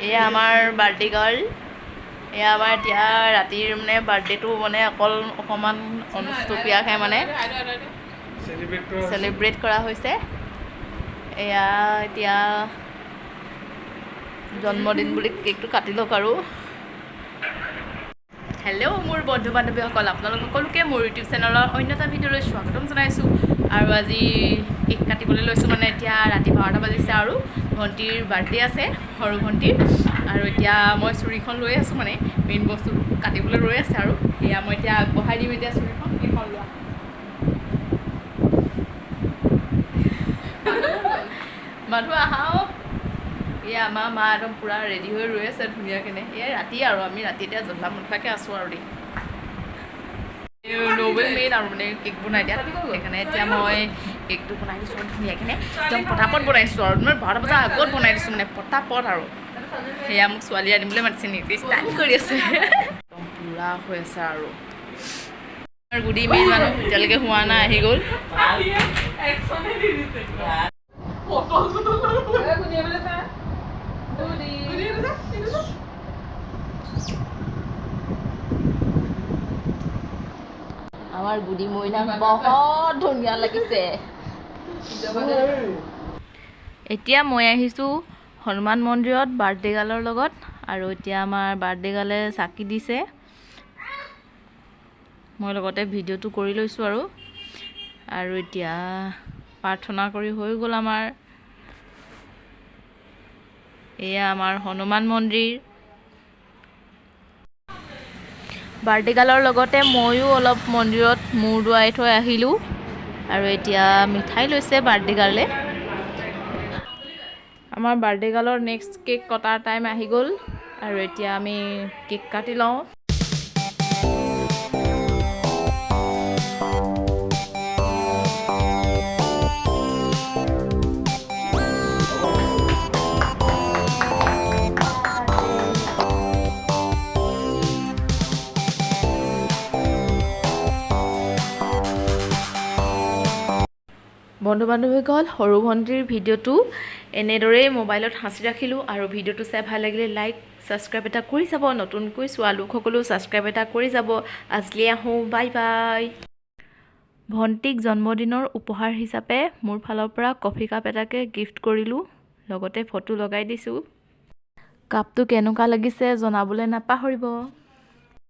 এয়া আমাৰ birthday girl এয়া আমাৰ এতিয়া ৰাতিৰ মানে বাৰ্থডেটো মানে অকণমান অনুষ্টুপীয়াকৈ মানে চেলিব্ৰেট কৰা হৈছে এয়া এতিয়া জন্মদিন বুলি কেকটো কাটি লওক আৰু হেল্ল' মোৰ বন্ধু বান্ধৱীসকল আপোনালোক সকলোকে মোৰ ইউটিউব চেনেলৰ অন্য এটা ভিডিঅ'লৈ স্বাগতম জনাইছোঁ আৰু আজি কেক কাটিবলৈ লৈছোঁ মানে এতিয়া ৰাতি 12টা বাজিছে আৰু ভণ্টিৰ বাৰ্থডে আছে সৰু ভণ্টিৰ আৰু এতিয়া মই চুৰিখন লৈ আছোঁ মানে মেইন বস্তু কাটিবলৈ ৰৈ আছে আৰু সেয়া মই এতিয়া আগবঢ়াই দিম এতিয়া চুৰিখন কেইখন লোৱা মানুহ আহাও এয়া আমাৰ মা একদম পূৰা ৰেডি হৈ ৰৈ আছে ধুনীয়াকৈ এয়া ৰাতি আৰু আমি ৰাতি এতিয়া জধলা মুঠলাকৈ আছোঁ আৰু দেই নবেল মেইন আৰু মানে কেক বনাই দিয়া সেইকাৰণে এতিয়া মই কেকটো বনাই দিছোঁ আৰু ধুনীয়াকৈ একদম পটাপট বনাইছোঁ আৰু মানে 12টা বজাৰ আগত বনাই দিছোঁ মানে পটাপট আৰু সেয়া মোক ছোৱালী আনিবলৈ মাতিছে নিজে ষ্টাইল কৰি আছে একদম পূৰা হৈ আছে আৰু গুডি মেইন মানুহ এতিয়ালৈকে হোৱা নাই আহি গ'ল আমাৰ গুডি মইনা বহুত ধুনীয়া লাগিছে এতিয়া মই আহিছোঁ হনুমান মন্দিৰত বাৰ্থডে গাৰ্লৰ লগত আৰু এতিয়া আমাৰ বাৰ্থডে গাৰ্লে চাকি দিছে মই লগতে ভিডিঅ'টো কৰি লৈছোঁ আৰু এতিয়া প্ৰাৰ্থনা কৰি হৈ গ'ল আমাৰ এয়া আমাৰ হনুমান মন্দিৰ বাৰ্থডে গাৰ্লৰ লগতে ময়ো অলপ মন্দিৰত মূৰ দোৱাই থৈ আহিলোঁ আৰু এতিয়া মিঠাই লৈছে বাৰ্থডে গাৰ্লে আমাৰ বাৰ্থডে গাৰ্লৰ নেক্সট কেক কটাৰ টাইম আহি গ'ল আৰু এতিয়া আমি কেক কাটি লওঁ বন্ধু বান্ধৱীসকল সৰু ভণ্টিৰ ভিডিঅ'টো এনেদৰেই মোবাইলত সাঁচি ৰাখিলোঁ আৰু ভিডিঅ'টো চাই ভাল লাগিলে লাইক ছাবস্ক্ৰাইব এটা কৰি যাব নতুনকৈ চোৱা লোকসকলেও ছাবস্ক্ৰাইব এটা কৰি যাব আজিলৈ আহোঁ বাই বাই ভণ্টিক জন্মদিনৰ উপহাৰ হিচাপে মোৰ ফালৰ পৰা কফি কাপ এটাকে গিফ্ট কৰিলোঁ লগতে ফটো লগাই দিছোঁ কাপটো কেনেকুৱা লাগিছে জনাবলৈ নাপাহৰিব